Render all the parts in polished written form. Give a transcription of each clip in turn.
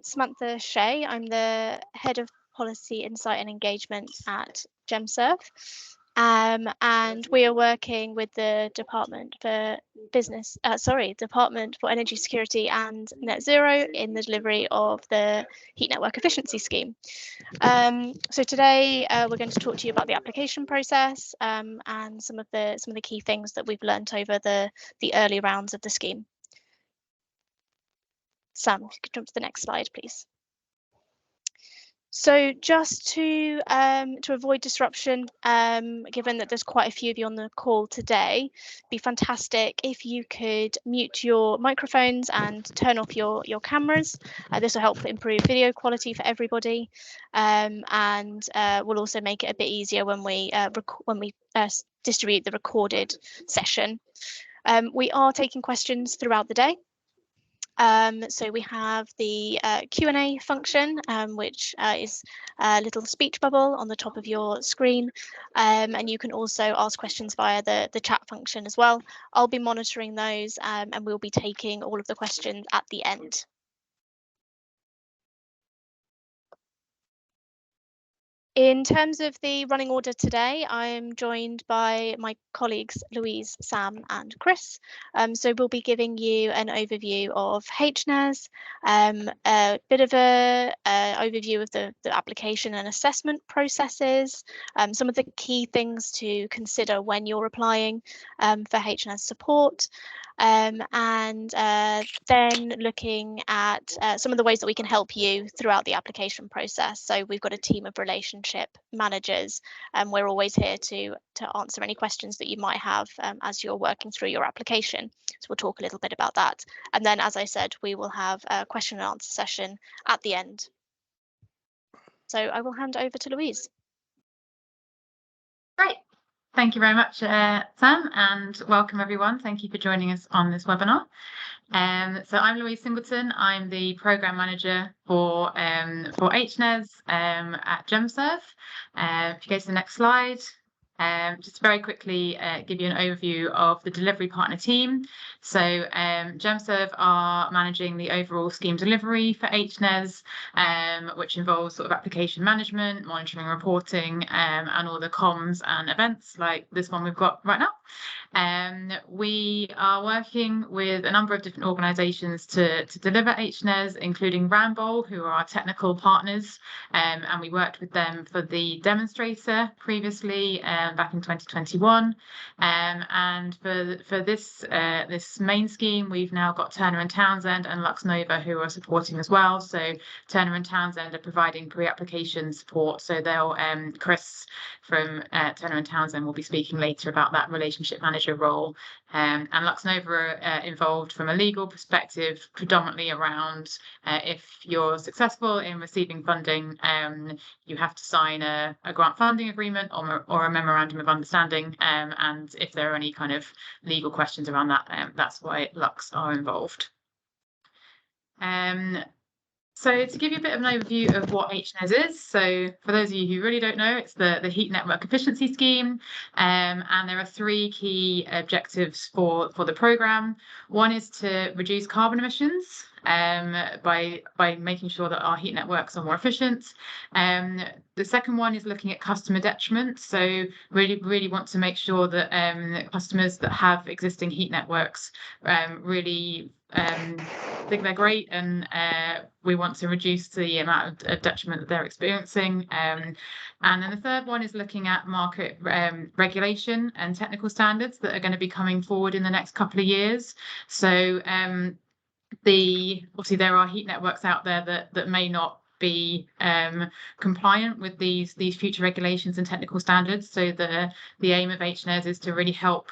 Samantha Shea. I'm the Head of Policy Insight and Engagement at GemServe. And we are working with the Department for Energy Security and Net Zero in the delivery of the Heat Network Efficiency Scheme. So today we're going to talk to you about the application process and some of the key things that we've learnt over the early rounds of the scheme. Sam, if you could jump to the next slide, please. So just to avoid disruption, given that there's quite a few of you on the call today, it'd be fantastic if you could mute your microphones and turn off your cameras. This will help improve video quality for everybody, and will also make it a bit easier when we distribute the recorded session. We are taking questions throughout the day. So we have the Q&A function, which is a little speech bubble on the top of your screen, and you can also ask questions via the chat function as well. I'll be monitoring those, and we'll be taking all of the questions at the end. In terms of the running order today, I'm joined by my colleagues Louise, Sam and Chris. So we'll be giving you an overview of HNES, a bit of a overview of the application and assessment processes, some of the key things to consider when you're applying for HNES support, and then looking at some of the ways that we can help you throughout the application process. So we've got a team of relationship managers, and we're always here to answer any questions that you might have as you're working through your application. So we'll talk a little bit about that. And then, as I said, we will have a question and answer session at the end. So I will hand over to Louise. Great. Thank you very much, Sam, and welcome everyone. Thank you for joining us on this webinar. So I'm Louise Singleton. I'm the Programme Manager for HNES at GemServe. If you go to the next slide, just very quickly give you an overview of the delivery partner team. So GemServe are managing the overall scheme delivery for HNES, which involves sort of application management, monitoring, reporting, and all the comms and events like this one we've got right now. We are working with a number of different organisations to deliver HNES, including Ramboll, who are our technical partners, and we worked with them for the demonstrator previously back in 2021. And for this main scheme, we've now got Turner and Townsend and LuxNova who are supporting as well. So Turner and Townsend are providing pre-application support. So they'll Chris from Turner and Townsend will be speaking later about that relationship manager role. And LuxNova are involved from a legal perspective, predominantly around if you're successful in receiving funding, you have to sign a grant funding agreement or a memorandum of understanding. And if there are any kind of legal questions around that, that's why Lux are involved. So to give you a bit of an overview of what HNES is, so for those of you who really don't know, it's the Heat Network Efficiency Scheme, and there are three key objectives for the programme. One is to reduce carbon emissions by making sure that our heat networks are more efficient. The second one is looking at customer detriment, so really want to make sure that customers that have existing heat networks really think they're great, and we want to reduce the amount of detriment that they're experiencing. And then the third one is looking at market regulation and technical standards that are going to be coming forward in the next couple of years. So obviously there are heat networks out there that may not be compliant with these future regulations and technical standards. So the aim of HNES is to really help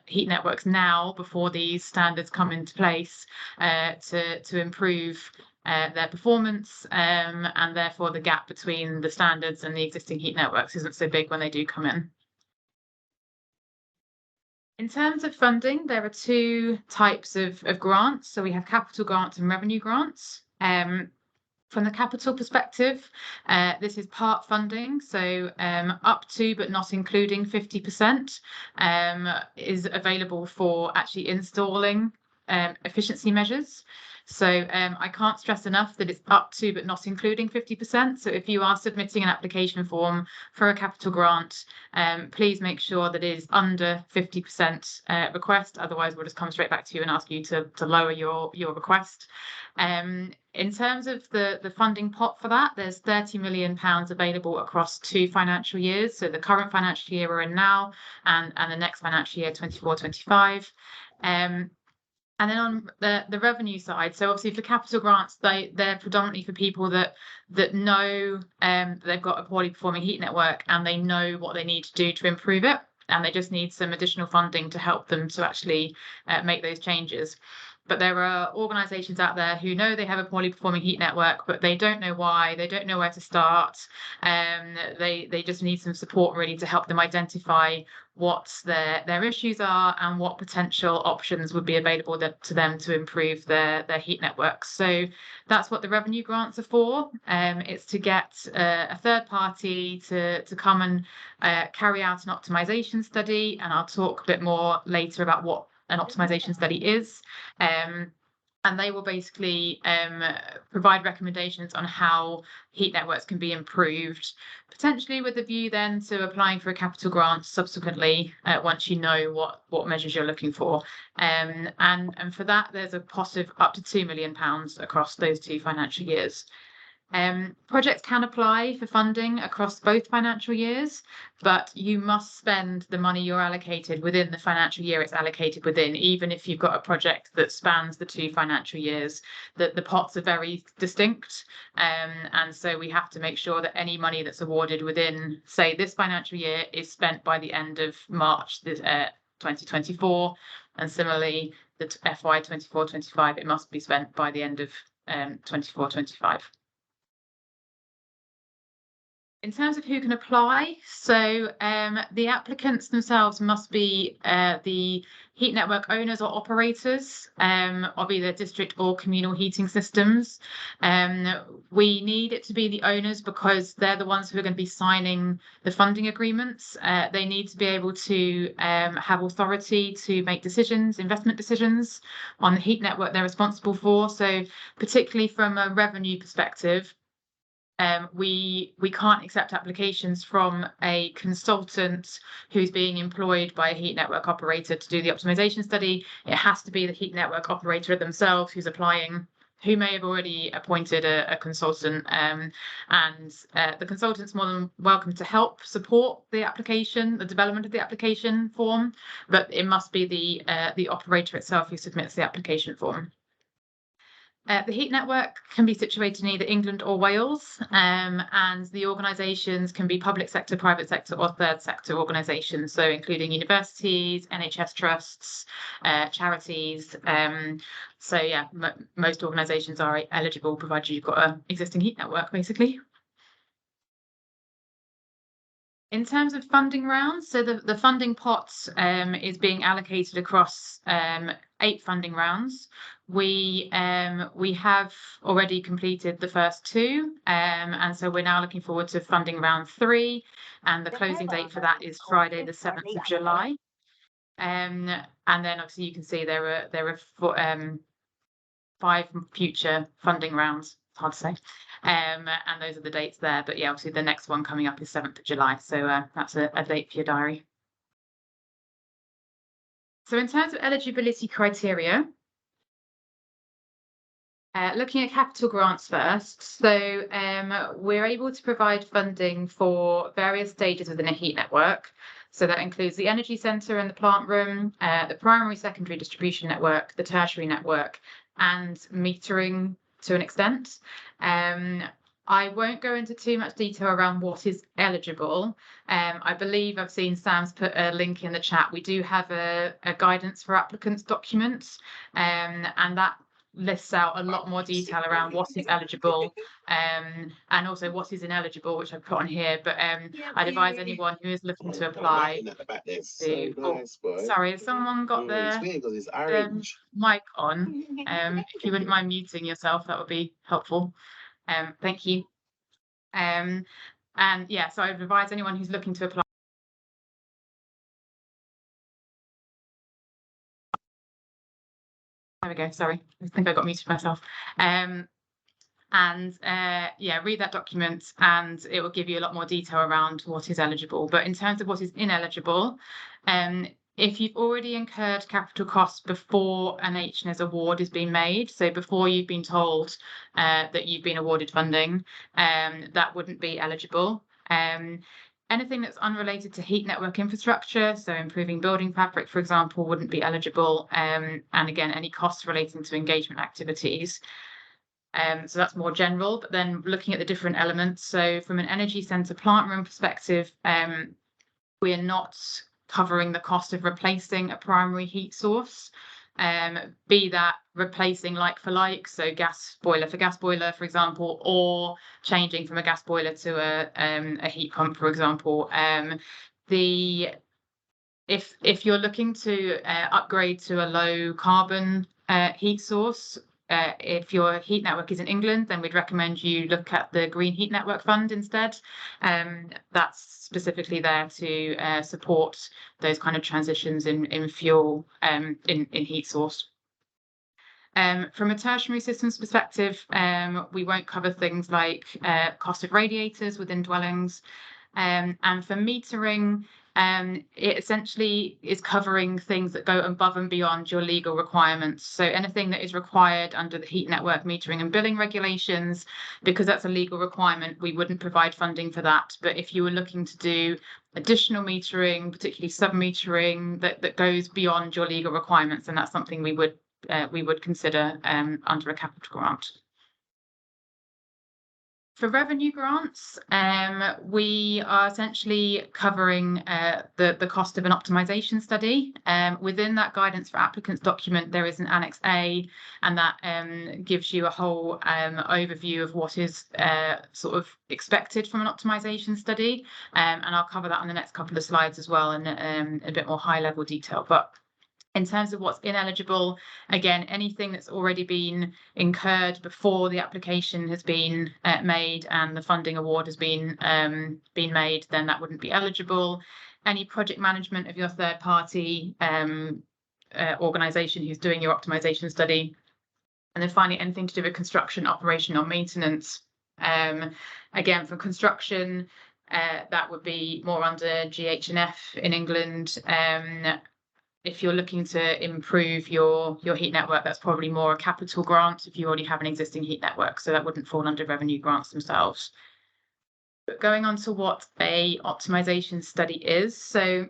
heat networks now before these standards come into place to improve their performance, and therefore the gap between the standards and the existing heat networks isn't so big when they do come in. In terms of funding, there are two types of grants. So we have capital grants and revenue grants. From the capital perspective, this is part funding, so up to but not including 50% is available for actually installing efficiency measures. So I can't stress enough that it's up to but not including 50%. So if you are submitting an application form for a capital grant, please make sure that it is under 50% request. Otherwise, we'll just come straight back to you and ask you to lower your request. In terms of the funding pot for that, there's £30 million available across 2 financial years. So the current financial year we're in now and the next financial year, 24-25. And then on the revenue side, so obviously for capital grants, they're predominantly for people that know they've got a poorly performing heat network and they know what they need to do to improve it, and they just need some additional funding to help them to actually make those changes. But there are organisations out there who know they have a poorly performing heat network, but they don't know why, they don't know where to start. They just need some support really to help them identify what their issues are and what potential options would be available to them to improve their heat networks. So that's what the revenue grants are for. It's to get a third party to come and carry out an optimization study, and I'll talk a bit more later about what an optimization study is. And they will basically provide recommendations on how heat networks can be improved, potentially with a view then to applying for a capital grant subsequently once you know what measures you're looking for. And for that, there's a pot of up to £2 million across those 2 financial years. Projects can apply for funding across both financial years, but you must spend the money you're allocated within the financial year it's allocated within, even if you've got a project that spans the 2 financial years. The pots are very distinct, and so we have to make sure that any money that's awarded within, say, this financial year is spent by the end of March 2024, and similarly the FY 24-25, it must be spent by the end of 24-25. In terms of who can apply, so the applicants themselves must be the heat network owners or operators of either district or communal heating systems. We need it to be the owners because they're the ones who are going to be signing the funding agreements. They need to be able to have authority to make decisions, investment decisions on the heat network they're responsible for. So particularly from a revenue perspective, we can't accept applications from a consultant who's being employed by a heat network operator to do the optimization study. It has to be the heat network operator themselves who's applying, who may have already appointed a consultant, and the consultant's more than welcome to help support the application, the development of the application form, but it must be the operator itself who submits the application form. The heat network can be situated in either England or Wales, and the organisations can be public sector, private sector or third sector organisations, so including universities, NHS trusts, charities. So yeah, most organisations are eligible provided you've got an existing heat network, basically. In terms of funding rounds, so the funding pot is being allocated across 8 funding rounds. We have already completed the first 2, and so we're now looking forward to funding round 3, and the closing date for that is Friday the 7th of July. And then obviously you can see there are 5 future funding rounds. Hard to say, and those are the dates there, but yeah, obviously the next one coming up is 7th of July, so that's a date for your diary. So in terms of eligibility criteria, looking at capital grants first, so we're able to provide funding for various stages within a heat network. So that includes the energy centre and the plant room, the primary secondary distribution network, the tertiary network, and metering to an extent. I won't go into too much detail around what is eligible. I believe I've seen Sam's put a link in the chat. We do have a guidance for applicants document, and that lists out a lot more detail around what is eligible and also what is ineligible, which I've put on here. But I'd advise anyone who is looking to apply to... Oh, sorry, has someone got the mic on? If you wouldn't mind muting yourself, that would be helpful. Thank you. And yeah, so I would advise anyone who's looking to apply There we go. Sorry, I think I got muted myself. Yeah, read that document and it will give you a lot more detail around what is eligible. But in terms of what is ineligible, if you've already incurred capital costs before an HNES award is being made, so before you've been told that you've been awarded funding, that wouldn't be eligible. Anything that's unrelated to heat network infrastructure, so improving building fabric, for example, wouldn't be eligible. And again, any costs relating to engagement activities. So that's more general, but then looking at the different elements. So from an energy centre plant room perspective, we are not covering the cost of replacing a primary heat source, be that replacing like for like, so gas boiler for gas boiler, for example, or changing from a gas boiler to a heat pump, for example. If you're looking to upgrade to a low carbon heat source, if your heat network is in England, then we'd recommend you look at the Green Heat Network Fund instead. That's specifically there to support those kind of transitions in fuel in heat source. From a tertiary systems perspective, we won't cover things like cost of radiators within dwellings. And for metering, it essentially is covering things that go above and beyond your legal requirements. So anything that is required under the heat network metering and billing regulations, because that's a legal requirement, we wouldn't provide funding for that. But if you were looking to do additional metering, particularly sub-metering, that goes beyond your legal requirements, then that's something we would consider under a capital grant. For revenue grants, we are essentially covering the cost of an optimization study. Within that guidance for applicants document, there is an Annex A, and that gives you a whole overview of what is sort of expected from an optimization study. And I'll cover that on the next couple of slides as well in a bit more high-level detail. But in terms of what's ineligible, again, anything that's already been incurred before the application has been made and the funding award has been made, then that wouldn't be eligible. Any project management of your third party organisation who's doing your optimization study. And then finally, anything to do with construction, operation or maintenance. Again, for construction, that would be more under GHNF in England. If you're looking to improve your heat network, that's probably more a capital grant if you already have an existing heat network, so that wouldn't fall under revenue grants themselves. But going on to what a optimization study is, so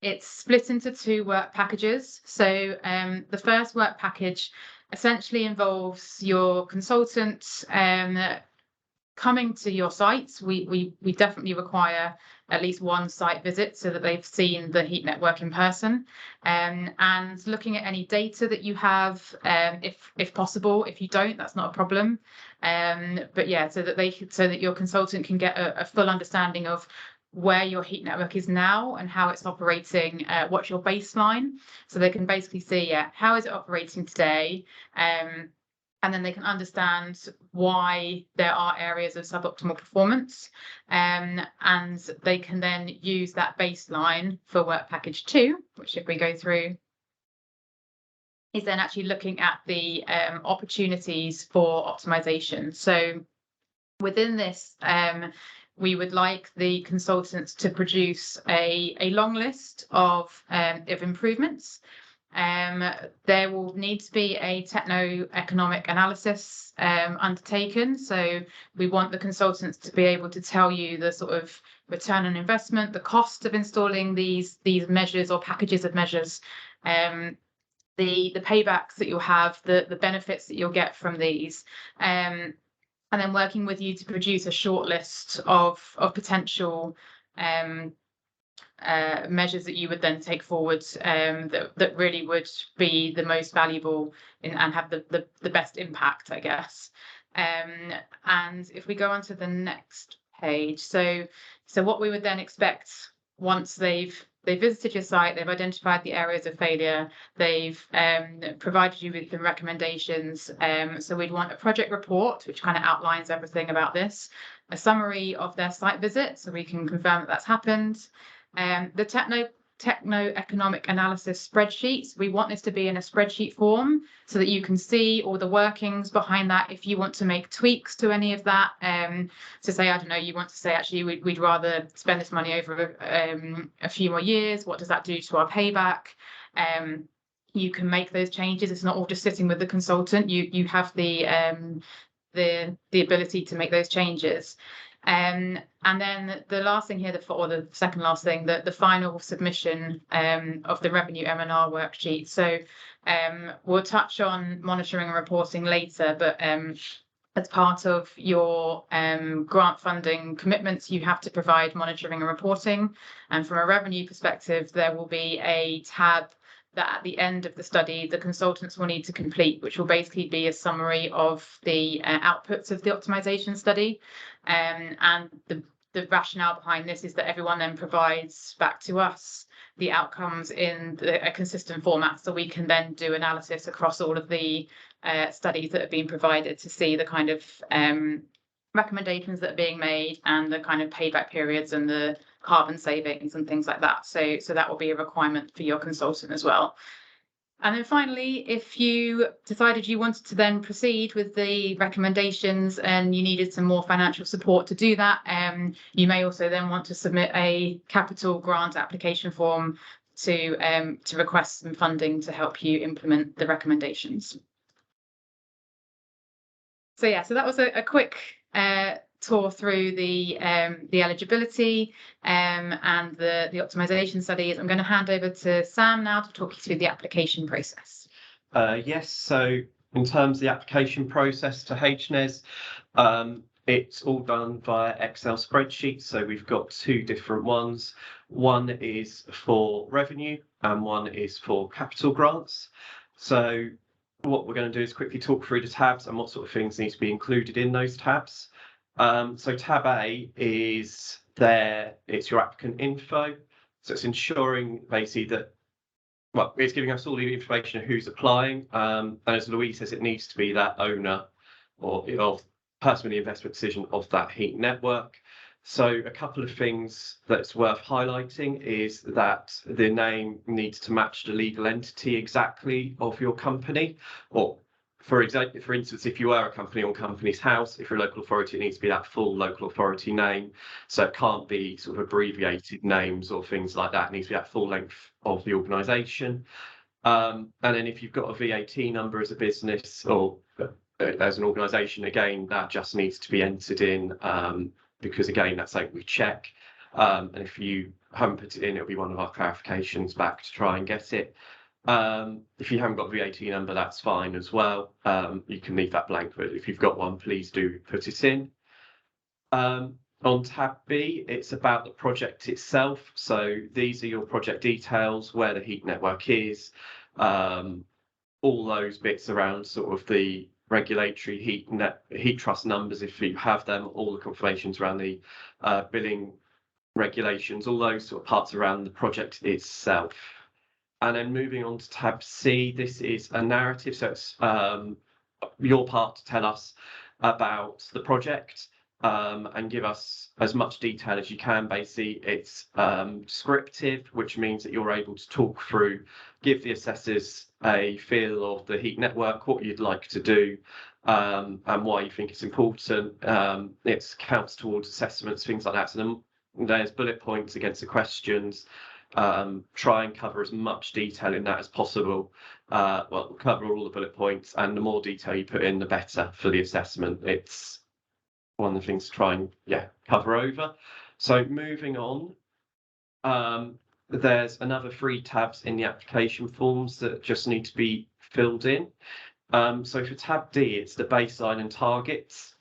it's split into two work packages. So the first work package essentially involves your consultant coming to your sites. We definitely require at least one site visit so that they've seen the heat network in person, and looking at any data that you have, if possible. If you don't, that's not a problem. But yeah, so that your consultant can get a full understanding of where your heat network is now and how it's operating, what's your baseline, so they can basically see, how is it operating today, and then they can understand why there are areas of suboptimal performance, and they can then use that baseline for work package 2, which if we go through, is then actually looking at the opportunities for optimization. So within this, we would like the consultants to produce a long list of improvements. There will need to be a techno-economic analysis undertaken. So we want the consultants to be able to tell you the sort of return on investment, the cost of installing these measures or packages of measures, the paybacks that you'll have, the benefits that you'll get from these, and then working with you to produce a short list of potential measures that you would then take forward, that really would be the most valuable and have the best impact, I guess. And if we go on to the next page, so what we would then expect once they've visited your site, they've identified the areas of failure, they've provided you with the recommendations. So we'd want a project report, which kind of outlines everything about this, a summary of their site visit, so we can confirm that that's happened. The techno-economic analysis spreadsheets. We want this to be in a spreadsheet form so that you can see all the workings behind that. If you want to make tweaks to any of that, so say, I don't know, you want to say, actually, we'd rather spend this money over a few more years. What does that do to our payback? You can make those changes. It's not all just sitting with the consultant. You have the ability to make those changes. And then the last thing here, or the second last thing, the final submission of the revenue M&R worksheet. So we'll touch on monitoring and reporting later, but as part of your grant funding commitments, you have to provide monitoring and reporting. And from a revenue perspective, there will be a tab that at the end of the study, the consultants will need to complete, which will basically be a summary of the outputs of the optimization study. And the rationale behind this is that everyone then provides back to us the outcomes in a consistent format, so we can then do analysis across all of the studies that have been provided to see the kind of recommendations that are being made and the kind of payback periods and the carbon savings and things like that. So that will be a requirement for your consultant as well. And then finally, if you decided you wanted to then proceed with the recommendations and you needed some more financial support to do that, you may also then want to submit a capital grant application form to request some funding to help you implement the recommendations. So yeah, so that was a quick tour through the eligibility and the optimization studies. I'm going to hand over to Sam now to talk you through the application process. Yes, so in terms of the application process to HNES, it's all done via Excel spreadsheets. So we've got two different ones. One is for revenue and one is for capital grants. So what we're going to do is quickly talk through the tabs and what sort of things need to be included in those tabs. So tab A is it's your applicant info. So it's ensuring basically that, well, it's giving us all the information of who's applying. And as Louise says, it needs to be that owner or person with the investment decision of that heat network. So a couple of things that's worth highlighting is that the name needs to match the legal entity exactly of your company, or for instance, if you are a company on Companies House, if you're a local authority, it needs to be that full local authority name. So it can't be sort of abbreviated names or things like that. It needs to be that full length of the organisation. And then if you've got a VAT number as a business or as an organisation, again, that just needs to be entered in because, again, that's something we check. And if you haven't put it in, it'll be one of our clarifications back to try and get it. If you haven't got a VAT number, that's fine as well. You can leave that blank, but if you've got one, please do put it in. On tab B, it's about the project itself. So these are your project details, where the heat network is, all those bits around sort of the regulatory heat trust numbers, if you have them, all the confirmations around the billing regulations, all those sort of parts around the project itself. And then moving on to tab C, this is a narrative. So it's your part to tell us about the project and give us as much detail as you can. Basically, it's descriptive, which means that you're able to talk through, give the assessors a feel of the heat network, what you'd like to do, and why you think it's important. It counts towards assessments, things like that. So then there's bullet points against the questions. Try and cover as much detail in that as possible. Well, cover all the bullet points, and the more detail you put in, the better for the assessment. It's one of the things to try and cover over. So moving on, there's another 3 tabs in the application forms that just need to be filled in. So for tab D, it's the baseline and targets.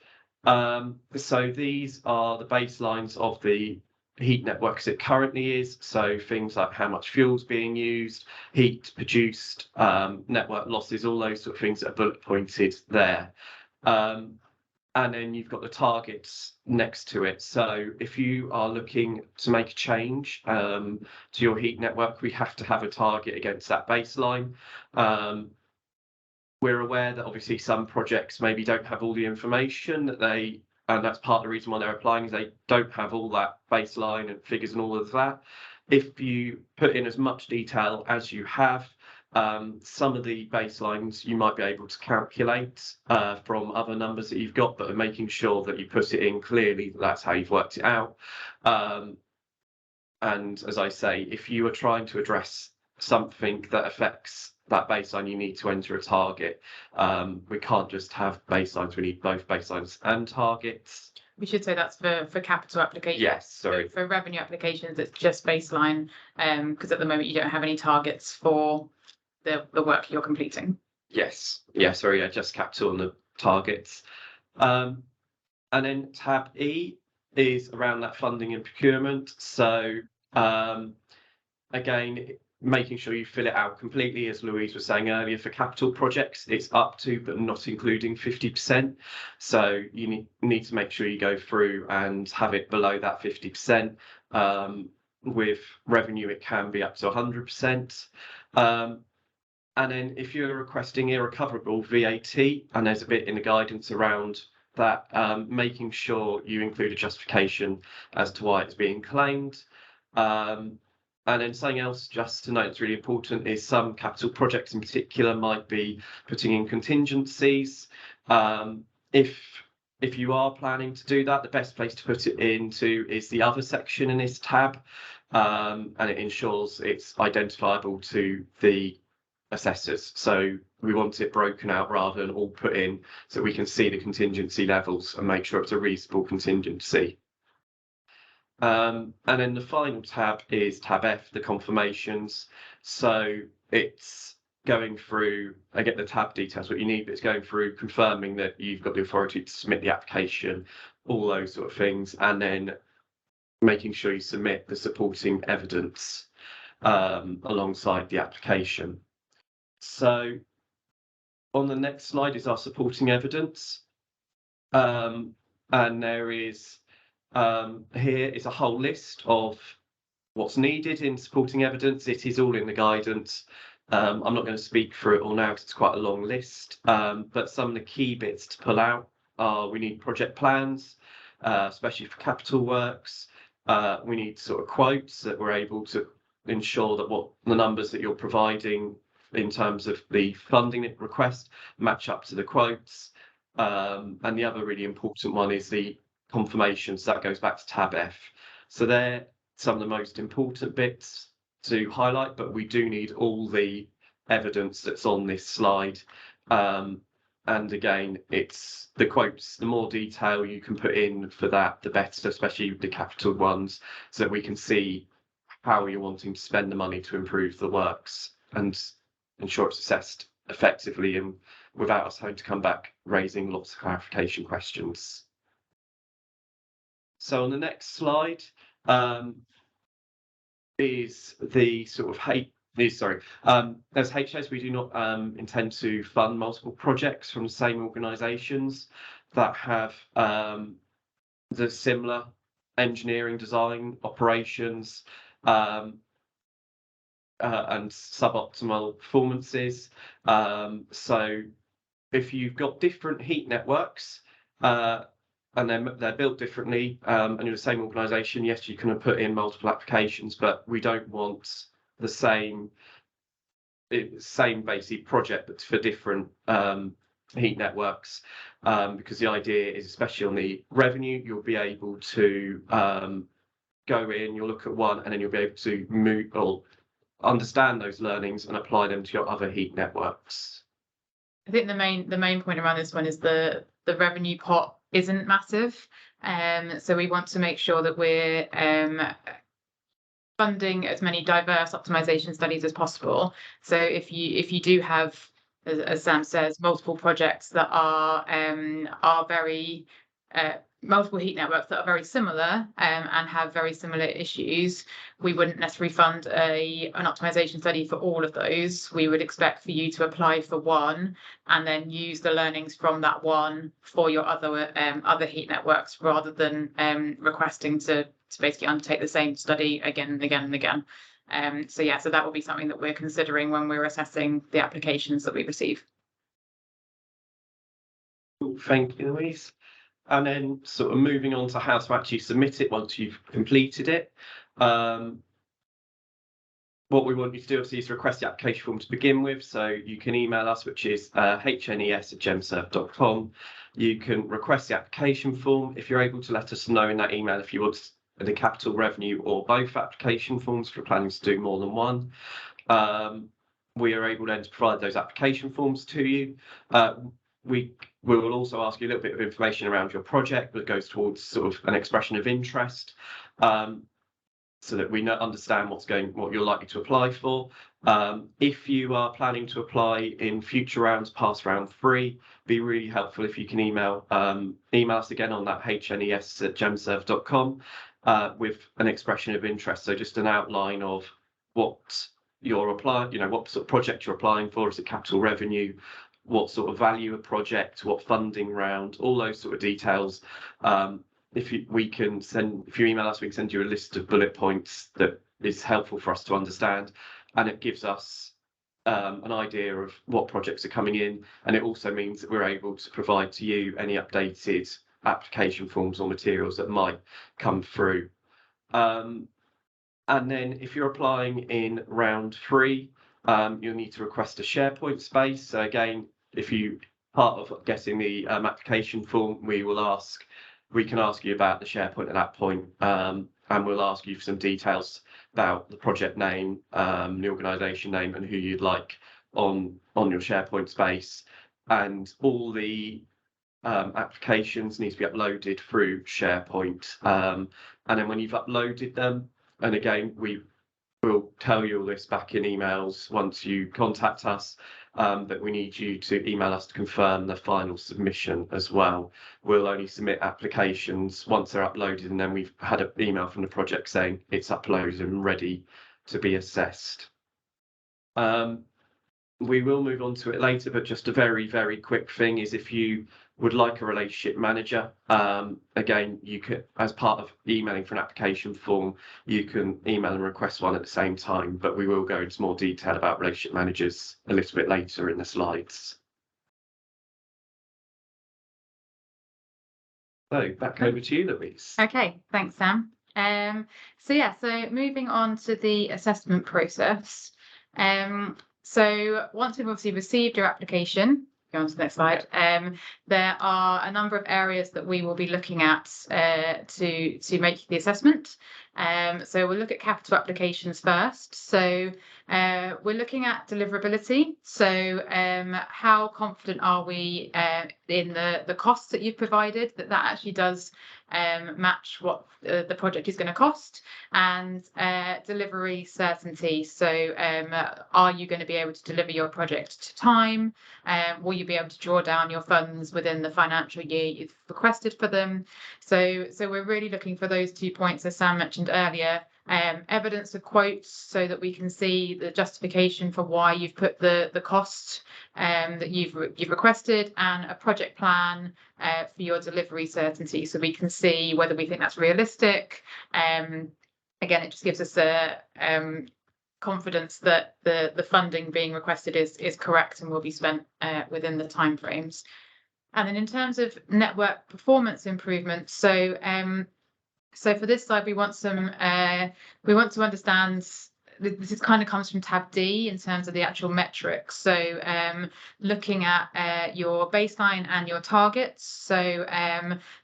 So these are the baselines of the heat network as it currently is. So things like how much fuel's being used, heat produced, network losses, all those sort of things that are bullet pointed there. And then you've got the targets next to it. So if you are looking to make a change to your heat network, we have to have a target against that baseline. We're aware that obviously some projects maybe don't have all the information that and that's part of the reason why they're applying, is they don't have all that baseline and figures and all of that. if you put in as much detail as you have, some of the baselines you might be able to calculate from other numbers that you've got, but making sure that you put it in clearly, that's how you've worked it out. And as I say, if you are trying to address something that affects that baseline, you need to enter a target. We can't just have baselines, we need both baselines and targets. We should say that's for capital applications. Yes, sorry. For revenue applications, it's just baseline, because at the moment you don't have any targets for the work you're completing. Yes, yeah, sorry, just capital and the targets. And then tab E is around that funding and procurement. So again, making sure you fill it out completely, as Louise was saying earlier, for capital projects, it's up to but not including 50%. So you need to make sure you go through and have it below that 50%. With revenue, it can be up to 100%. And then if you're requesting irrecoverable VAT, and there's a bit in the guidance around that, making sure you include a justification as to why it's being claimed. And then something else just to note that's really important is some capital projects in particular might be putting in contingencies. If you are planning to do that, the best place to put it into is the other section in this tab, and it ensures it's identifiable to the assessors. So we want it broken out rather than all put in, so we can see the contingency levels and make sure it's a reasonable contingency. And then the final tab is tab F, the confirmations. So it's going through, I get the tab details what you need, but it's going through confirming that you've got the authority to submit the application, all those sort of things, and then making sure you submit the supporting evidence alongside the application. So on the next slide is our supporting evidence, and there is here is a whole list of what's needed in supporting evidence. It is all in the guidance. I'm not going to speak through it all now because it's quite a long list, but some of the key bits to pull out are we need project plans, especially for capital works. We need sort of quotes that we're able to ensure that what the numbers that you're providing in terms of the funding request match up to the quotes. And the other really important one is the confirmations. That goes back to tab F. So they're some of the most important bits to highlight, but we do need all the evidence that's on this slide. And again, it's the quotes, the more detail you can put in for that, the better, especially the capital ones, so that we can see how you're wanting to spend the money to improve the works and ensure it's assessed effectively and without us having to come back raising lots of clarification questions. So on the next slide is the sort of as HNES, we do not intend to fund multiple projects from the same organisations that have the similar engineering, design, operations, and suboptimal performances. So if you've got different heat networks, and they're built differently, and you're the same organisation, yes, you can put in multiple applications, but we don't want the same basic project, but for different heat networks, because the idea is, especially on the revenue, you'll be able to go in, you'll look at one, and then you'll be able to move or understand those learnings and apply them to your other heat networks. I think the main point around this one is the revenue pot isn't massive, so we want to make sure that we're funding as many diverse optimization studies as possible. So if you do have, as Sam says, multiple projects that are very multiple heat networks that are very similar and have very similar issues, we wouldn't necessarily fund an optimization study for all of those. We would expect for you to apply for one and then use the learnings from that one for your other heat networks, rather than requesting to basically undertake the same study again and again and again. So that will be something that we're considering when we're assessing the applications that we receive. Thank you, Louise. And then sort of moving on to how to actually submit it once you've completed it. what we want you to do obviously is request the application form to begin with. So you can email us, which is hnes@gemserve.com. You can request the application form. If you're able to let us know in that email if you want the capital revenue or both application forms, if you're planning to do more than one, we are able then to provide those application forms to you. We will also ask you a little bit of information around your project that goes towards sort of an expression of interest, so that we understand what you're likely to apply for. If you are planning to apply in future rounds past round 3, be really helpful if you can email us again on that hnes@gemserve.com with an expression of interest. So just an outline of what you're applying, what sort of project you're applying for. Is it capital revenue? What sort of value of project? What funding round? All those sort of details. If you email us, we can send you a list of bullet points that is helpful for us to understand, and it gives us an idea of what projects are coming in, and it also means that we're able to provide to you any updated application forms or materials that might come through. And then if you're applying in round 3, you'll need to request a SharePoint space. So again, if you part of getting the application form, we can ask you about the SharePoint at that point, and we'll ask you for some details about the project name, the organisation name, and who you'd like on your SharePoint space. And all the applications need to be uploaded through SharePoint. And then when you've uploaded them, and again, we will tell you all this back in emails once you contact us, but we need you to email us to confirm the final submission as well. We'll only submit applications once they're uploaded, and then we've had an email from the project saying it's uploaded and ready to be assessed. We will move on to it later, but just a very, very quick thing is if you would like a relationship manager, again, you could, as part of emailing for an application form, you can email and request one at the same time, but we will go into more detail about relationship managers a little bit later in the slides. So back over to you, Louise. Okay, thanks, Sam. So moving on to the assessment process. So once we've obviously received your application, go on to the next slide. There are a number of areas that we will be looking at to make the assessment. So we'll look at capital applications first. So we're looking at deliverability. So how confident are we in the costs that you've provided, that actually does match what the project is going to cost, and delivery certainty. So are you going to be able to deliver your project to time? Will you be able to draw down your funds within the financial year you've requested for them? So we're really looking for those 2 points, as Sam mentioned earlier. Evidence of quotes, so that we can see the justification for why you've put the cost that you've requested, and a project plan for your delivery certainty, so we can see whether we think that's realistic. Again, it just gives us a confidence that the funding being requested is correct and will be spent within the timeframes. And then in terms of network performance improvements, so for this slide, we want to understand. This kind of comes from tab D in terms of the actual metrics. So looking at your baseline and your targets. So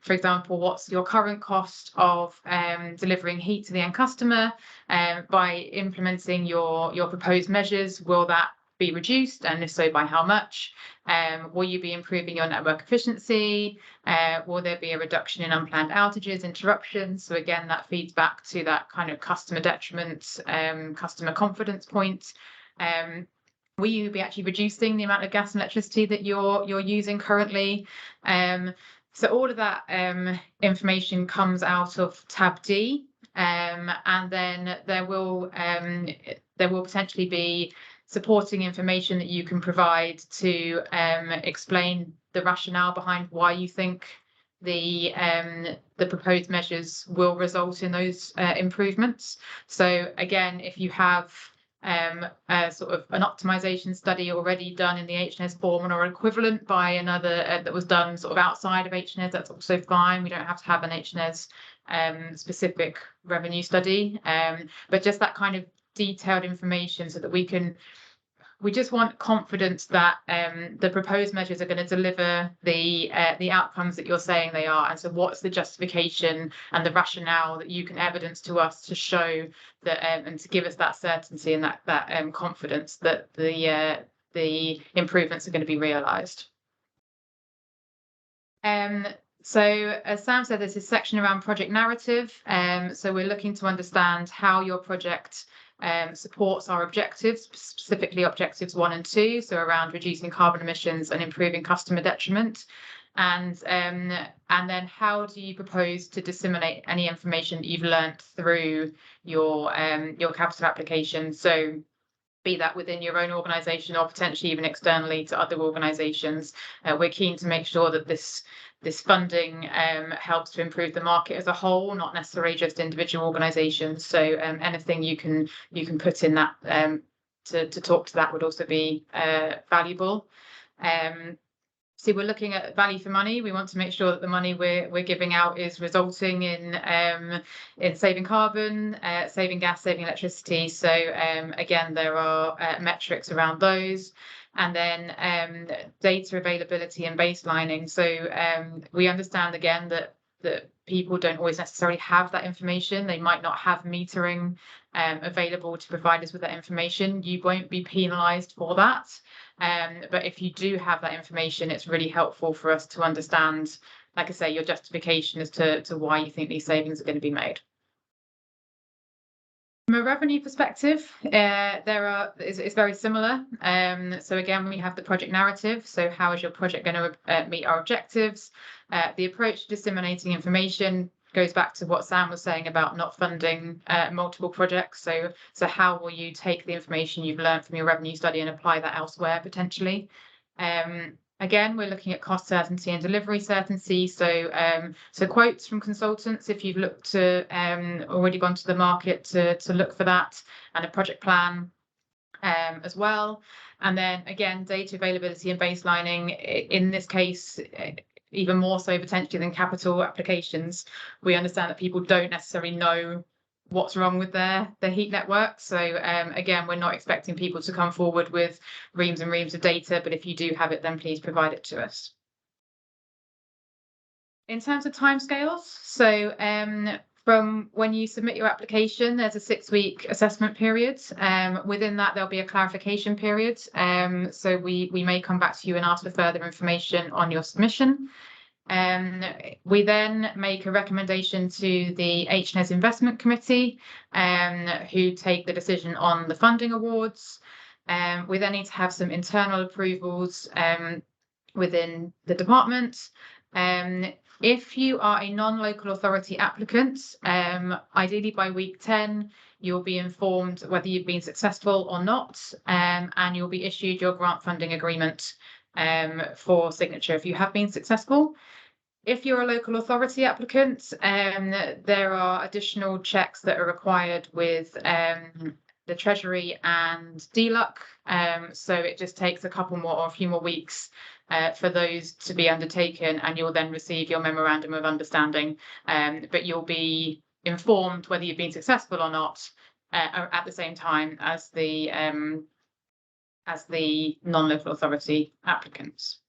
for example, what's your current cost of delivering heat to the end customer? By implementing your proposed measures, will that be reduced, and if so, by how much? Will you be improving your network efficiency? Will there be a reduction in unplanned outages, interruptions? So again, that feeds back to that kind of customer detriment, customer confidence point. Will you be actually reducing the amount of gas and electricity that you're using currently? So all of that information comes out of tab D, and then there will potentially be supporting information that you can provide to explain the rationale behind why you think the proposed measures will result in those improvements. So again, if you have a sort of an optimization study already done in the HNES form or equivalent by another that was done sort of outside of HNES, that's also fine. We don't have to have an HNES specific revenue study, but just that kind of detailed information so that we just want confidence that the proposed measures are going to deliver the outcomes that you're saying they are. And so what's the justification and the rationale that you can evidence to us to show that and to give us that certainty and that confidence that the improvements are going to be realised. So as Sam said, there's this section around project narrative. So we're looking to understand how your project supports our objectives, specifically objectives 1 and 2, so around reducing carbon emissions and improving customer detriment. And then how do you propose to disseminate any information that you've learnt through your capital application? So be that within your own organisation or potentially even externally to other organisations. We're keen to make sure that this funding helps to improve the market as a whole, not necessarily just individual organisations. So anything you can put in that to talk to that would also be valuable. So we're looking at value for money. We want to make sure that the money we're giving out is resulting in saving carbon, saving gas, saving electricity. So again, there are metrics around those. And then data availability and baselining. So we understand again that people don't always necessarily have that information. They might not have metering available to provide us with that information. You won't be penalised for that. But if you do have that information, it's really helpful for us to understand, like I say, your justification as to why you think these savings are going to be made. From a revenue perspective, it's very similar. So again, we have the project narrative. So how is your project going to meet our objectives? The approach to disseminating information goes back to what Sam was saying about not funding multiple projects. So how will you take the information you've learned from your revenue study and apply that elsewhere potentially? Again, we're looking at cost certainty and delivery certainty. So quotes from consultants, if you've looked to already gone to the market to look for that, and a project plan as well. And then again, data availability and baselining. In this case, even more so potentially than capital applications, we understand that people don't necessarily know what's wrong with their heat network. So again, we're not expecting people to come forward with reams and reams of data, but if you do have it, then please provide it to us. In terms of timescales, so from when you submit your application, there's a 6-week assessment period. Within that, there'll be a clarification period. So we may come back to you and ask for further information on your submission. We then make a recommendation to the HNES Investment Committee, who take the decision on the funding awards. We then need to have some internal approvals within the department. If you are a non-local authority applicant, ideally by week 10, you'll be informed whether you've been successful or not, and you'll be issued your grant funding agreement for signature if you have been successful. If you're a local authority applicant, there are additional checks that are required with the Treasury and DLUC. So it just takes a few more weeks for those to be undertaken, and you'll then receive your memorandum of understanding. But you'll be informed whether you've been successful or not at the same time as the non-local authority applicants.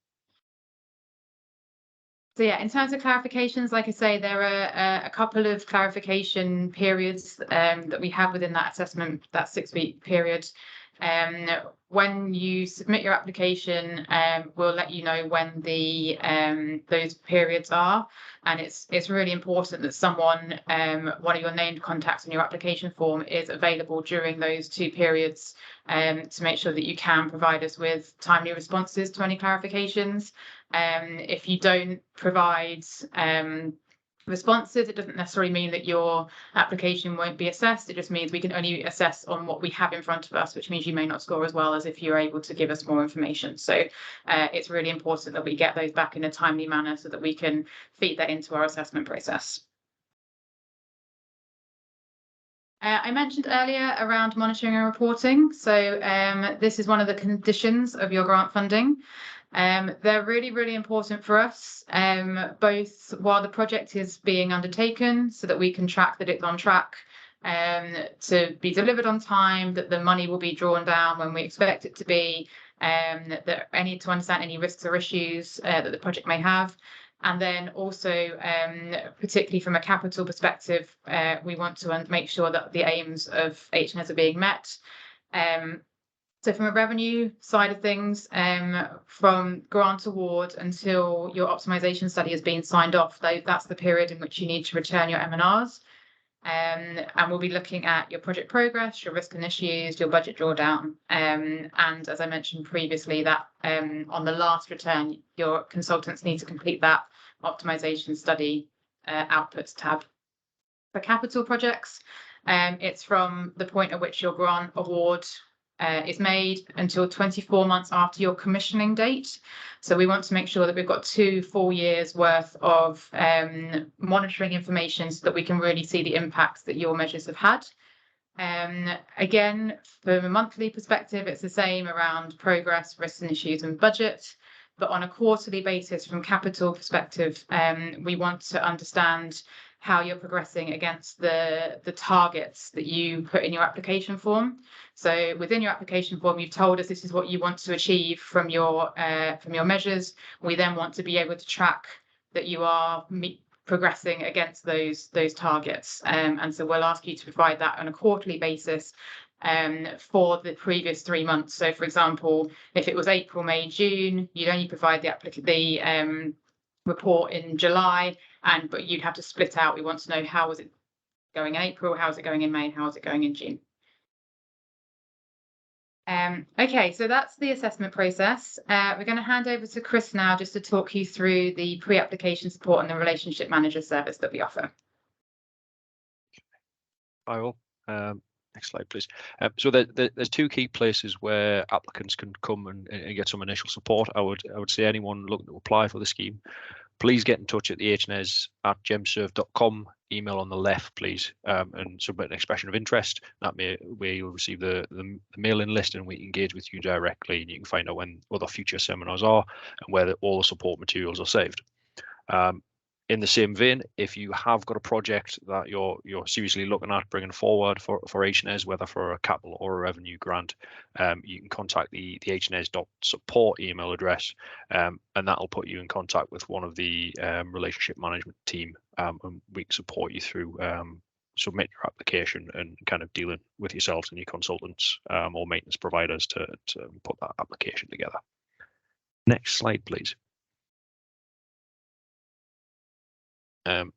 So yeah, in terms of clarifications, like I say, there are a couple of clarification periods that we have within that assessment, that 6-week period. When you submit your application, we'll let you know when those periods are, and it's really important that someone, one of your named contacts in your application form, is available during those 2 periods to make sure that you can provide us with timely responses to any clarifications. If you don't provide responses, it doesn't necessarily mean that your application won't be assessed. It just means we can only assess on what we have in front of us, which means you may not score as well as if you're able to give us more information. So it's really important that we get those back in a timely manner so that we can feed that into our assessment process. I mentioned earlier around monitoring and reporting. So this is one of the conditions of your grant funding. They're really, really important for us, both while the project is being undertaken so that we can track that it's on track, to be delivered on time, that the money will be drawn down when we expect it to be, that I need to understand any risks or issues that the project may have. And then also, particularly from a capital perspective, we want to make sure that the aims of HNES are being met. So from a revenue side of things, from grant award until your optimization study has been signed off, that's the period in which you need to return your M&Rs. And we'll be looking at your project progress, your risk and issues, your budget drawdown. And as I mentioned previously, that on the last return, your consultants need to complete that optimization study outputs tab. For capital projects, it's from the point at which your grant award is made until 24 months after your commissioning date. So we want to make sure that we've got 2 full years worth of monitoring information so that we can really see the impacts that your measures have had. Again, from a monthly perspective, it's the same around progress, risks and issues and budget. But on a quarterly basis, from capital perspective, we want to understand how you're progressing against the targets that you put in your application form. So within your application form, you've told us this is what you want to achieve from your measures. We then want to be able to track that you are progressing against those targets. And so we'll ask you to provide that on a quarterly basis for the previous 3 months. So for example, if it was April, May, June, you'd only provide the report in July, but you'd have to split out. We want to know how was it going in April, how is it going in May, how is it going in June. Okay, so that's the assessment process. We're going to hand over to Chris now just to talk you through the pre-application support and the relationship manager service that we offer. Hi all. Next slide, please. So there's 2 key places where applicants can come and get some initial support. I would say anyone looking to apply for the scheme, please get in touch at the HNES@gemserve.com email on the left, please, and submit an expression of interest. That where you'll receive the mail-in list, and we engage with you directly, and you can find out when other future seminars are and where all the support materials are saved. In the same vein, if you have got a project that you're seriously looking at bringing forward for HNES, whether for a capital or a revenue grant, you can contact the hnes.support email address, and that'll put you in contact with one of the relationship management team, and we can support you through submit your application and kind of dealing with yourselves and your consultants or maintenance providers to put that application together. Next slide, please.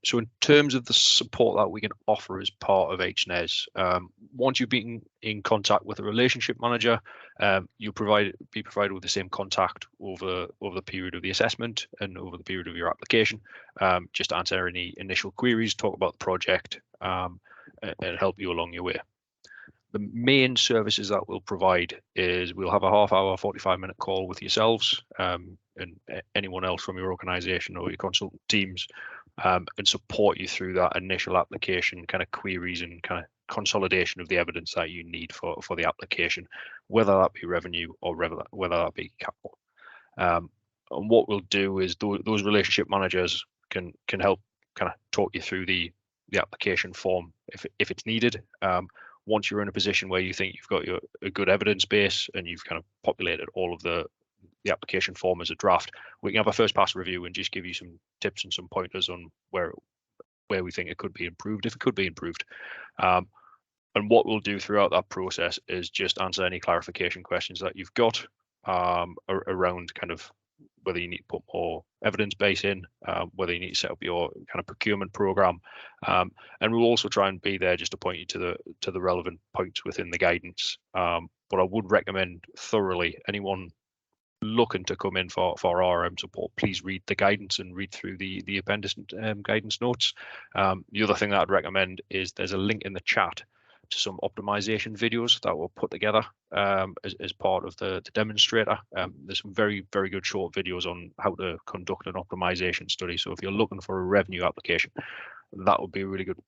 So in terms of the support that we can offer as part of HNES, once you've been in contact with a relationship manager, you'll be provided with the same contact over the period of the assessment and over the period of your application, just to answer any initial queries, talk about the project, and help you along your way. The main services that we'll provide is we'll have a half-hour, 45-minute call with yourselves and anyone else from your organisation or your consultant teams, and support you through that initial application kind of queries and kind of consolidation of the evidence that you need for the application, whether that be revenue or whether that be capital. And what we'll do is those relationship managers can help kind of talk you through the application form if it's needed. Once you're in a position where you think you've got a good evidence base and you've kind of populated all of the application form as a draft, we can have a first pass review and just give you some tips and some pointers on where we think it could be improved, if it could be improved. And what we'll do throughout that process is just answer any clarification questions that you've got around kind of whether you need to put more evidence base in, whether you need to set up your kind of procurement program, and we'll also try and be there just to point you to the relevant points within the guidance. But I would recommend thoroughly anyone looking to come in for RM support, please read the guidance and read through the appendix guidance notes. The other thing that I'd recommend is there's a link in the chat to some optimization videos that we'll put together as part of the demonstrator. There's some very, very good short videos on how to conduct an optimization study. So if you're looking for a revenue application, that would be a really good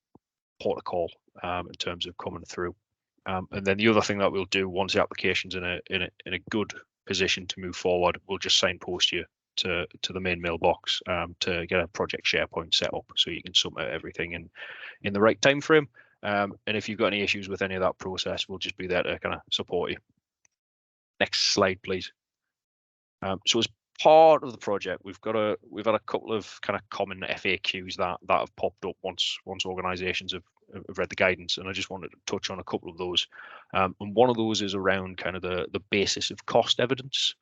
port of call in terms of coming through. And then the other thing that we'll do once the application's in a good position to move forward, we'll just signpost you to the main mailbox to get a project SharePoint set up so you can submit everything in the right time frame. And if you've got any issues with any of that process, we'll just be there to kind of support you. Next slide, please. So as part of the project, we've had a couple of kind of common FAQs that have popped up once organisations have read the guidance, and I just wanted to touch on a couple of those. And one of those is around kind of the basis of cost evidence.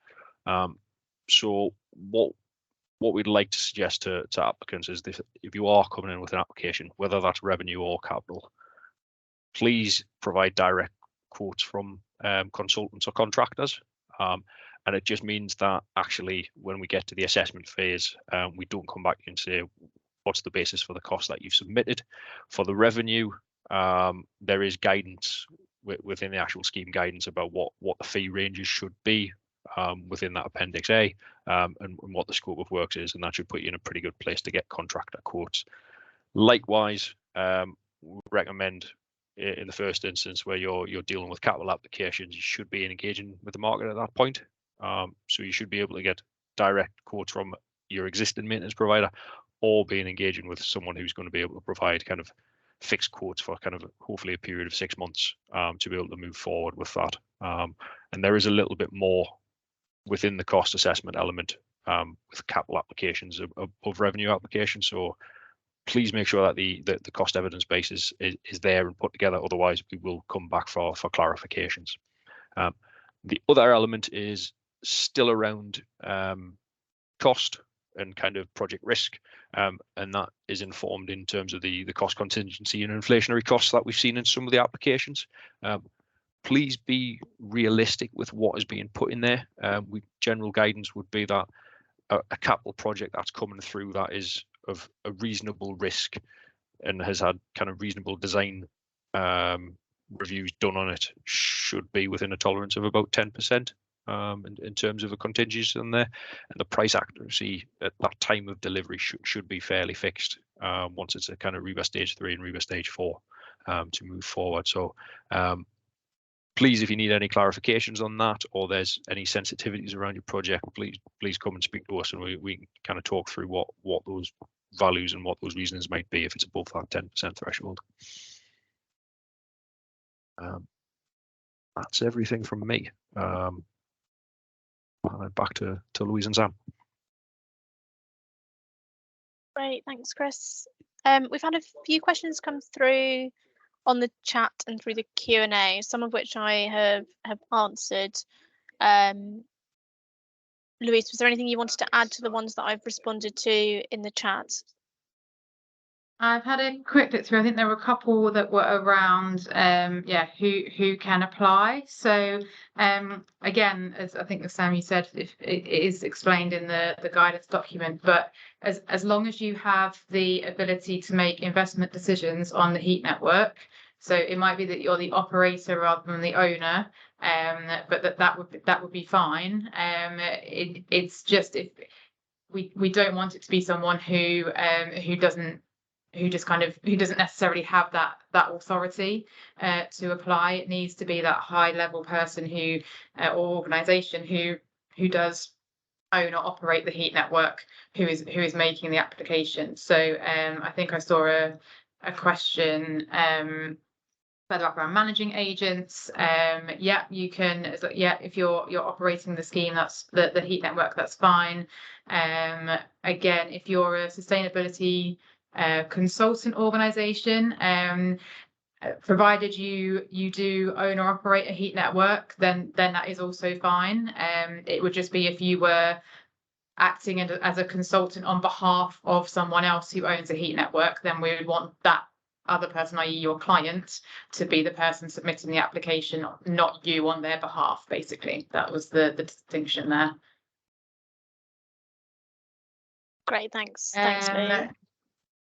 So what we'd like to suggest to applicants is that if you are coming in with an application, whether that's revenue or capital, please provide direct quotes from consultants or contractors. And it just means that actually when we get to the assessment phase, we don't come back and say, what's the basis for the cost that you've submitted? For the revenue, there is guidance within the actual scheme guidance about what the fee ranges should be within that Appendix A, and what the scope of works is, and that should put you in a pretty good place to get contractor quotes. Likewise, we recommend in the first instance where you're dealing with capital applications, you should be engaging with the market at that point. So you should be able to get direct quotes from your existing maintenance provider, or being engaging with someone who's going to be able to provide kind of fixed quotes for kind of hopefully a period of 6 months to be able to move forward with that. And there is a little bit more within the cost assessment element with capital applications of revenue applications. So please make sure that the cost evidence base is there and put together. Otherwise, we will come back for clarifications. The other element is still around cost and kind of project risk, and that is informed in terms of the cost contingency and inflationary costs that we've seen in some of the applications. Please be realistic with what is being put in there. General guidance would be that a capital project that's coming through that is of a reasonable risk and has had kind of reasonable design reviews done on it should be within a tolerance of about 10% in terms of a contingency in there, and the price accuracy at that time of delivery should be fairly fixed once it's a kind of REBA stage 3 and REBA stage 4 to move forward. So please, if you need any clarifications on that, or there's any sensitivities around your project, please come and speak to us, and we can kind of talk through what those values and what those reasons might be if it's above that 10% threshold. That's everything from me. Back to Louise and Sam. Great, thanks, Chris. We've had a few questions come through on the chat and through the Q&A, some of which I have answered. Louise, was there anything you wanted to add to the ones that I've responded to in the chat? I've had a quick look through. I think there were a couple that were around, who can apply. So again, as I think Sam, you said, it is explained in the guidance document, but as long as you have the ability to make investment decisions on the heat network, so it might be that you're the operator rather than the owner, but that would be fine. It's just if we don't want it to be someone who doesn't necessarily have that authority to apply. It needs to be that high level person or organisation who does own or operate the heat network, who is making the application. So I think I saw a question further up around managing agents. You can, if you're operating the scheme, that's the heat network, that's fine. Again, if you're a sustainability consultant organisation, provided you do own or operate a heat network, then that is also fine. It would just be if you were acting as a consultant on behalf of someone else who owns a heat network, then we would want that other person, i.e. your client, to be the person submitting the application, not you on their behalf, basically. That was the distinction there. Great, thanks. Thanks, Lou.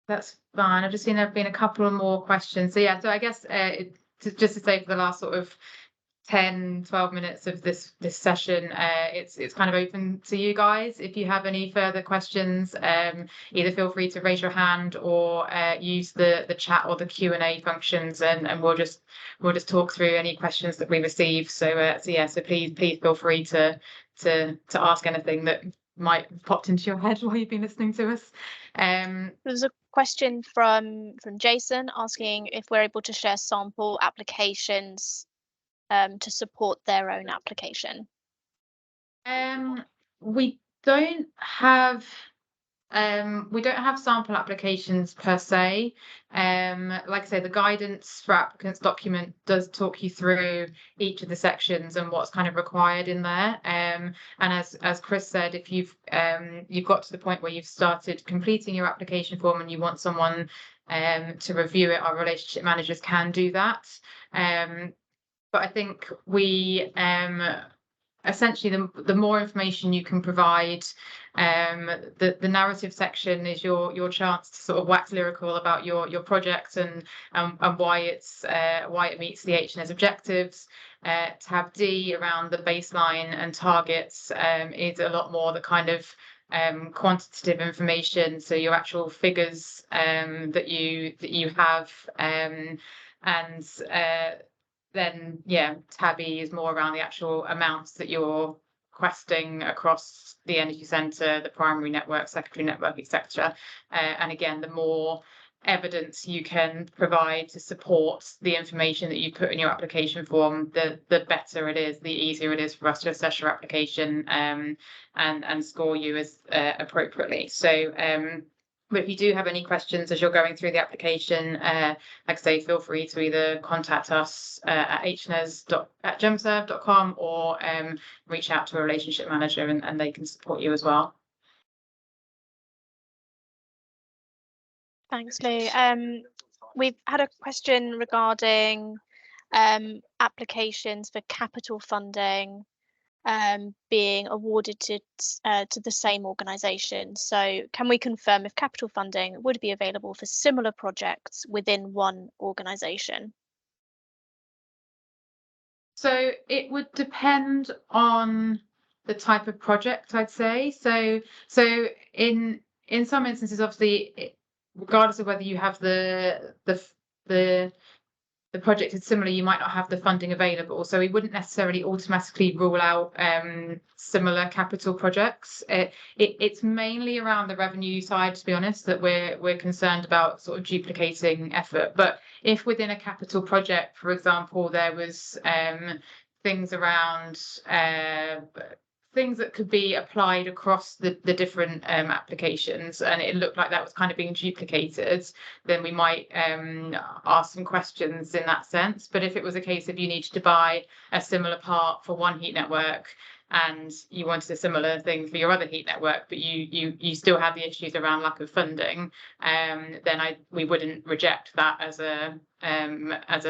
That's fine. I've just seen there have been a couple of more questions. So yeah, so I guess just to say, for the last sort of 10-12 minutes of this session, it's kind of open to you guys. If you have any further questions, either feel free to raise your hand or use the chat or the Q&A functions, and we'll just talk through any questions that we receive. So please feel free to ask anything that might have popped into your head while you've been listening to us. There's a question from Jason asking if we're able to share sample applications to support their own application. We don't have sample applications per se. Like I say, the guidance for applicants document does talk you through each of the sections and what's kind of required in there. And as Chris said, if you've got to the point where you've started completing your application form and you want someone to review it, our relationship managers can do that. But I think we essentially, the more information you can provide, the narrative section is your chance to sort of wax lyrical about your project and why it meets the HNES objectives. Tab D around the baseline and targets is a lot more the kind of quantitative information, so your actual figures that you have, and then tab E is more around the actual amounts that you're requesting across the energy centre, the primary network, secondary network, etc. And again, the more evidence you can provide to support the information that you put in your application form, the better it is, the easier it is for us to assess your application and score you as appropriately. So but if you do have any questions as you're going through the application, like I say, feel free to either contact us at hnes@gemserve.com or reach out to a relationship manager and they can support you as well. Thanks, Lou. We've had a question regarding applications for capital funding being awarded to the same organisation. So can we confirm if capital funding would be available for similar projects within one organisation? So it would depend on the type of project, I'd say. So in some instances, obviously, regardless of whether you have the project is similar, you might not have the funding available. So we wouldn't necessarily automatically rule out similar capital projects. It's mainly around the revenue side, to be honest, that we're concerned about sort of duplicating effort. But if within a capital project, for example, there was things around things that could be applied across the different applications, and it looked like that was kind of being duplicated, then we might ask some questions in that sense. But if it was a case of you needed to buy a similar part for one heat network and you wanted a similar thing for your other heat network, but you still had the issues around lack of funding, then we wouldn't reject that as a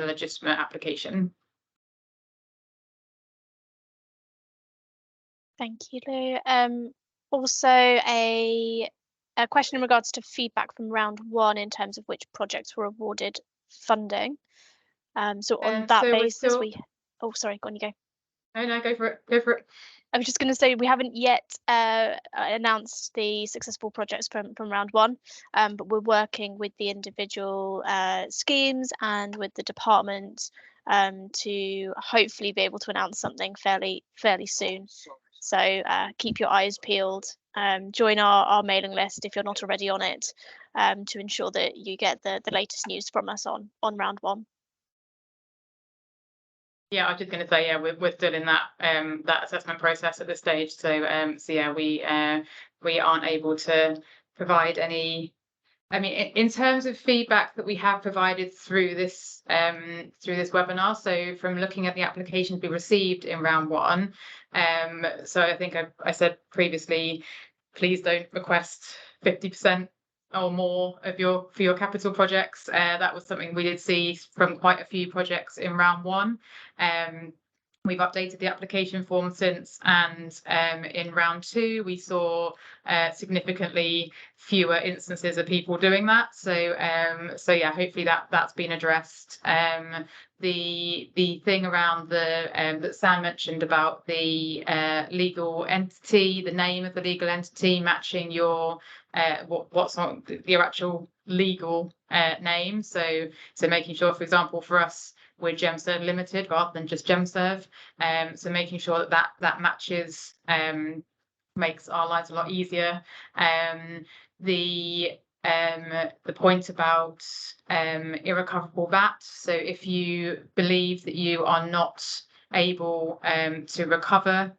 legitimate application. Thank you, Lou. Also, a question in regards to feedback from round one in terms of which projects were awarded funding. So on that basis, oh, sorry, go on, you go. No, go for it. I was just going to say we haven't yet announced the successful projects from round one, but we're working with the individual schemes and with the department to hopefully be able to announce something fairly soon. So keep your eyes peeled. Join our mailing list if you're not already on it, to ensure that you get the latest news from us on round one. Yeah, I was just going to say, yeah, we're still in that assessment process at this stage. So yeah, we aren't able to provide any. I mean, in terms of feedback that we have provided through this webinar, so from looking at the applications we received in round one, so I think I said previously, please don't request 50% or more for your capital projects. That was something we did see from quite a few projects in round one. We've updated the application form since, and in round two, we saw significantly fewer instances of people doing that. So yeah, hopefully that's been addressed. The thing around that Sam mentioned about the legal entity, the name of the legal entity matching your what's on your actual legal name. So making sure, for example, for us, we're GemServe Limited rather than just GemServe. So making sure that matches makes our lives a lot easier. The point about irrecoverable VAT. So if you believe that you are not able to recover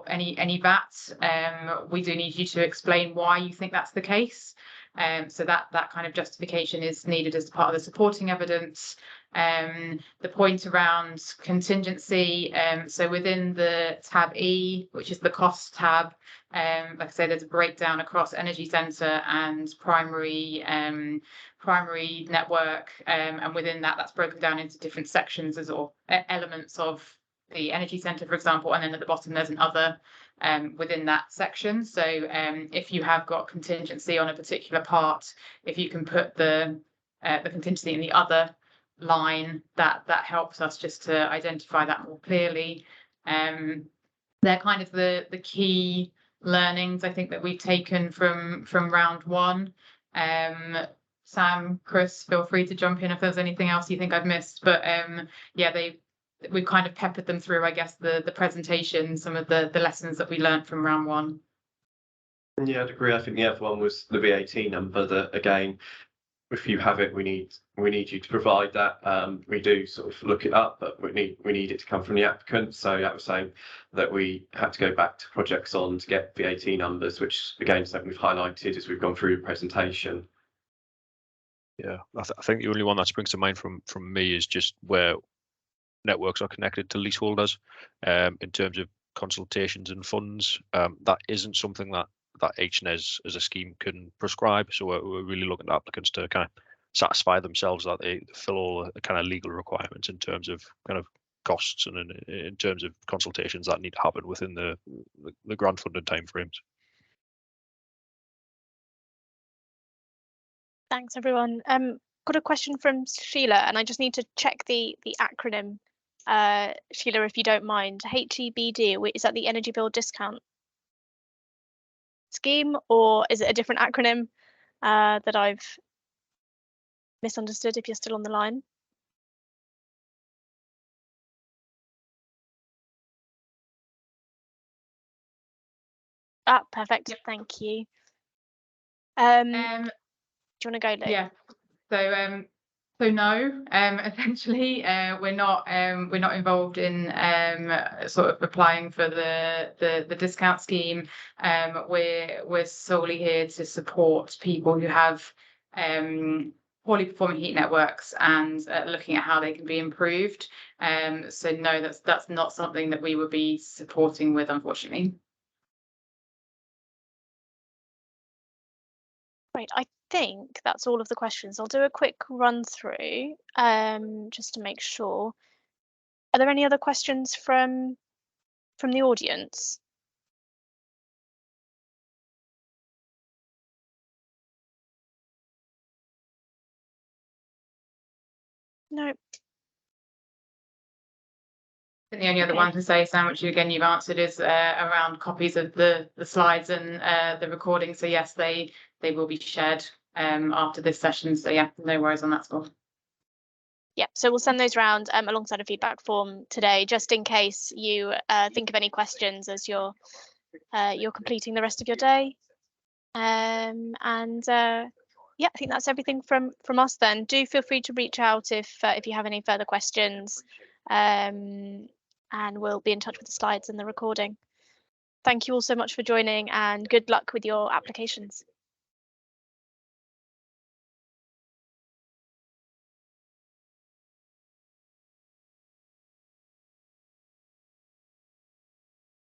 any VAT, we do need you to explain why you think that's the case. So that kind of justification is needed as part of the supporting evidence. The point around contingency, so within the tab E, which is the cost tab, like I say, there's a breakdown across energy centre and primary network, and within that's broken down into different sections or elements of the energy centre, for example, and then at the bottom there's an other within that section. So if you have got contingency on a particular part, if you can put the contingency in the other line, that helps us just to identify that more clearly. They're kind of the key learnings I think that we've taken from round one. Sam, Chris, feel free to jump in if there's anything else you think I've missed, but yeah, we've kind of peppered them through, I guess, the presentation, some of the lessons that we learned from round one. Yeah, I'd agree. I think the other one was the VAT number, that again, if you have it, we need you to provide that. We do sort of look it up, but we need it to come from the applicant. So that was saying that we had to go back to Projects On to get VAT numbers, which again is something we've highlighted as we've gone through the presentation. Yeah, I think the only one that springs to mind from me is just where networks are connected to leaseholders. In terms of consultations and funds, that isn't something that HNES as a scheme can prescribe. So we're really looking at applicants to kind of satisfy themselves that they fill all the kind of legal requirements in terms of kind of costs and in terms of consultations that need to happen within the grant funded timeframes. Thanks, everyone. Got a question from Sheila, and I just need to check the acronym. Sheila, if you don't mind, HEBD, is that the Energy Bill Discount Scheme, or is it a different acronym that I've misunderstood, if you're still on the line? Ah, perfect. Thank you. Do you want to go, Lou? Yeah. So no, essentially, we're not involved in sort of applying for the discount scheme. We're solely here to support people who have poorly performing heat networks and looking at how they can be improved. So no, that's not something that we would be supporting with, unfortunately. Great. I think that's all of the questions. I'll do a quick run through just to make sure. Are there any other questions from the audience? No. The only other one to say, Sam, which again you've answered, is around copies of the slides and the recording. So yes, they will be shared after this session. So yeah, no worries on that score. Yeah, so we'll send those around alongside a feedback form today, just in case you think of any questions as you're completing the rest of your day. Yeah, I think that's everything from us then. Do feel free to reach out if you have any further questions, and we'll be in touch with the slides and the recording. Thank you all so much for joining, and good luck with your applications.